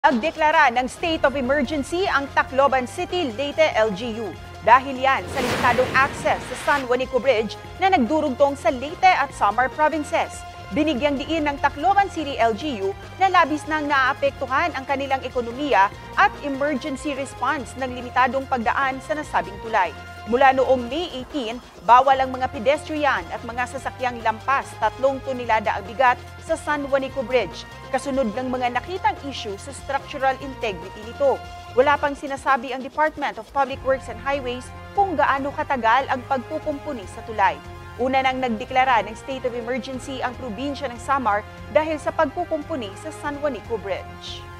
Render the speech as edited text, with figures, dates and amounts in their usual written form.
Nagdeklara ng state of emergency ang Tacloban City, Leyte LGU. Dahil yan sa limitadong access sa San Juanico Bridge na nagdurugtong sa Leyte at Samar provinces. Binigyang diin ng Tacloban City LGU na labis nang naaapektuhan ang kanilang ekonomiya at emergency response ng limitadong pagdaan sa nasabing tulay. Mula noong May 18, bawal ang mga pedestrian at mga sasakyang lampas 3 tonelada ang bigat sa San Juanico Bridge, kasunod ng mga nakitang issue sa structural integrity nito. Wala pang sinasabi ang Department of Public Works and Highways kung gaano katagal ang pagpupumpuni sa tulay. Una nang nagdeklara ng state of emergency ang probinsya ng Samar dahil sa pagpupumpuni sa San Juanico Bridge.